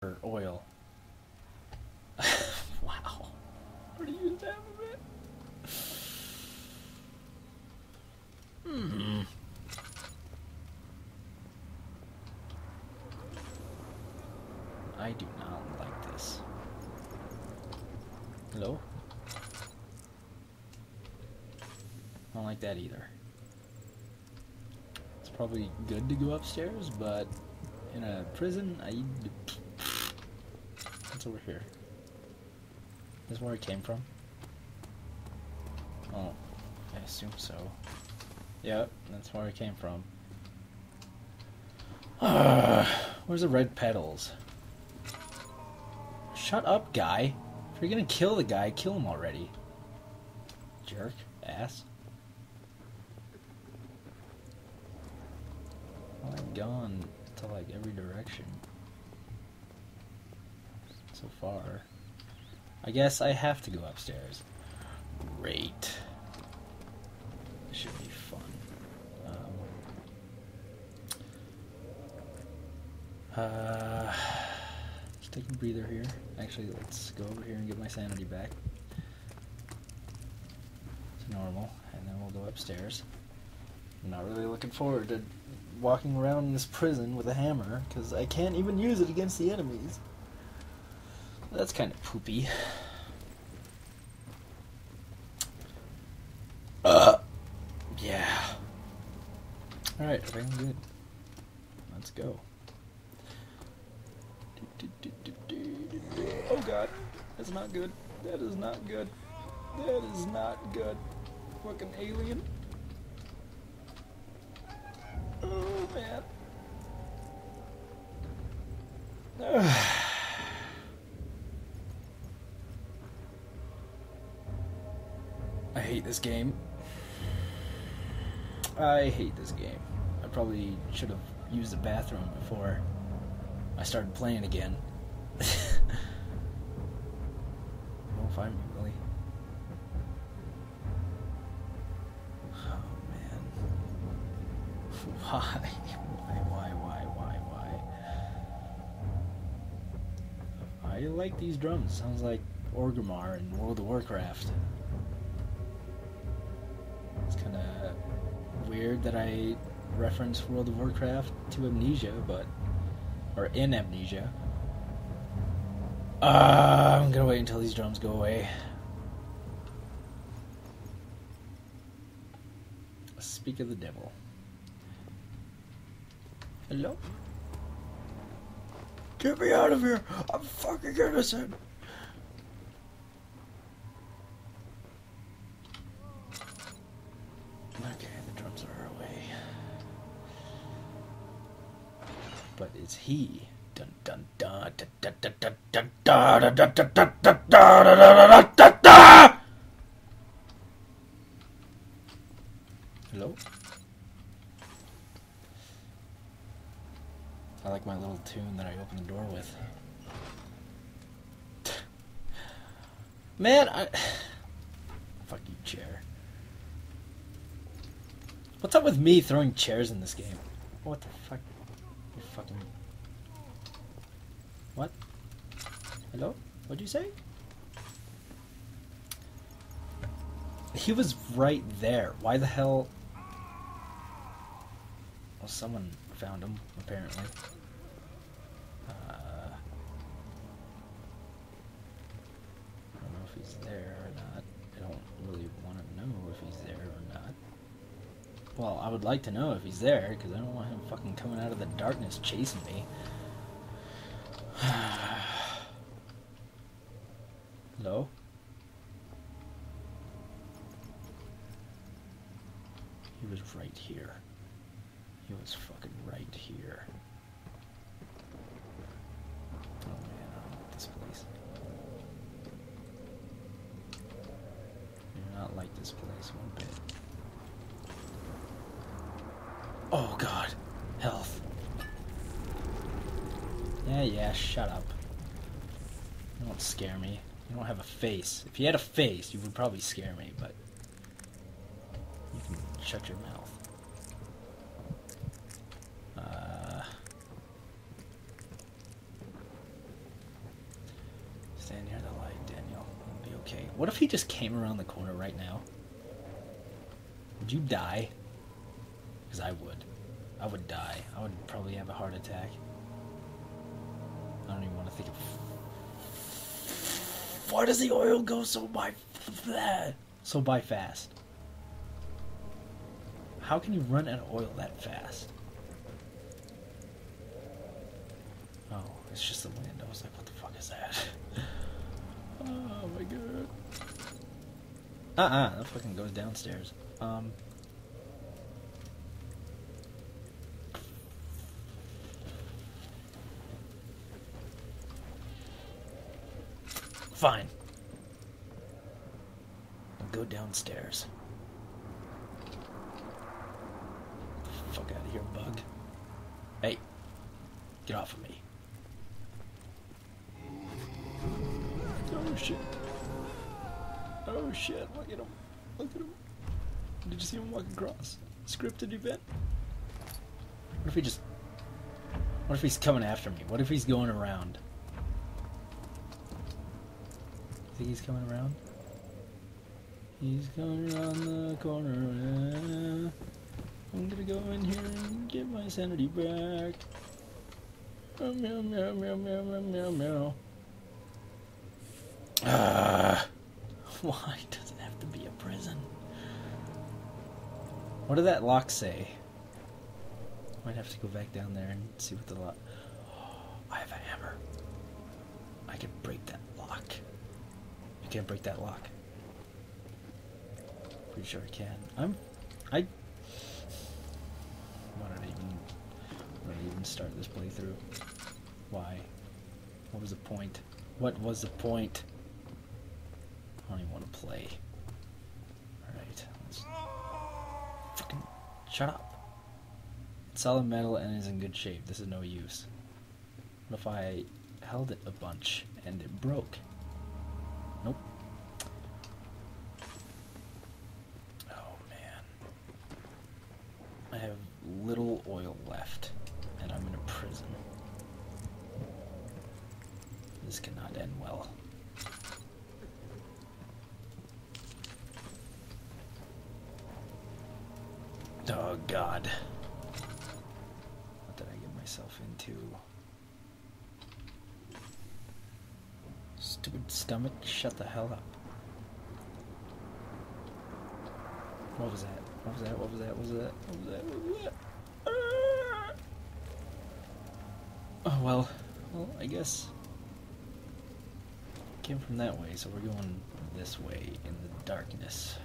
Or oil. Wow. Already used half of it. I do not like this. Hello? I don't like that either. It's probably good to go upstairs, but in a prison, what's over here? Is this where it came from? Oh, I assume so. Yep, that's where it came from. Where's the red petals? Shut up, guy. If you're gonna kill the guy, kill him already. Jerk. Ass. Well, I've gone to like every direction so far. I guess I have to go upstairs. Great. This should be fun. Let's take a breather here. Actually, let's go over here and get my sanity back to normal, and then we'll go upstairs. I'm not really looking forward to walking around in this prison with a hammer, because I can't even use it against the enemies. That's kind of poopy. Yeah. Alright, very good. Let's go. Oh god. That's not good. That is not good. That is not good. Fucking alien. Oh man. I hate this game. I hate this game. I probably should have used the bathroom before I started playing again. Won't find me, really. Oh man. Why? Why? I like these drums. Sounds like Orgrimmar in World of Warcraft. It's kind of weird that I reference World of Warcraft to Amnesia, or in Amnesia. I'm gonna wait until these drums go away. Speak of the devil. Hello? Get me out of here! I'm fucking innocent! Okay, the drums are away. But it's he. Dun dun dun dun dun dun dun dun dun dun dun dun dun dun dun dun. Hello? I like my little tune that I open the door with. Man, fuck you, chair. What's up with me throwing chairs in this game? What the fuck? You fucking... What? Hello? What'd you say? He was right there. Why the hell... Well, someone found him, apparently. I don't know if he's there or not. I don't really want to know if he's there or not. Well, I would like to know if he's there, because I don't want him fucking coming out of the darkness chasing me. Hello? He was right here. He was fucking right here. Oh man, I don't like this place. I do not like this place one bit. Oh god. Health. Yeah, shut up. You don't scare me. You don't have a face. If you had a face, you would probably scare me, but... You can shut your mouth. Stand near the light, Daniel. It'll be okay. What if he just came around the corner right now? Would you die? Because I would. I would die. I would probably have a heart attack. I don't even want to think of... Why does the oil go so by fast? How can you run out of oil that fast? Oh, it's just the wind. I was like, what the fuck is that? Oh my god. That fucking goes downstairs. Fine. I'll go downstairs. Fuck out of here, bug. Hey. Get off of me. Oh shit. Oh shit, look at him. Look at him. Did you see him walk across? Scripted event? What if he just... What if he's coming after me? What if he's going around? Think he's coming around? He's coming around the corner. I'm gonna go in here and get my sanity back. Meow, meow, meow, meow, meow, meow, meow. Why does it have to be a prison? What did that lock say? Might have to go back down there and see what the lock... I have a hammer. I can break that lock. You can't break that lock. Pretty sure I can. I wanted to even start this playthrough. Why? What was the point? What was the point? I don't even want to play. Alright, let's... Fucking... Shut up. It's solid metal and is in good shape. This is no use. What if I held it a bunch and it broke? Nope. Oh man. I have little oil left and I'm in a prison. This cannot end well. Oh god. What did I get myself into? Stupid stomach, shut the hell up. What was that? What was that? What was that? What was that? What was that? What was that? Oh well, I guess came from that way, so we're going this way in the darkness.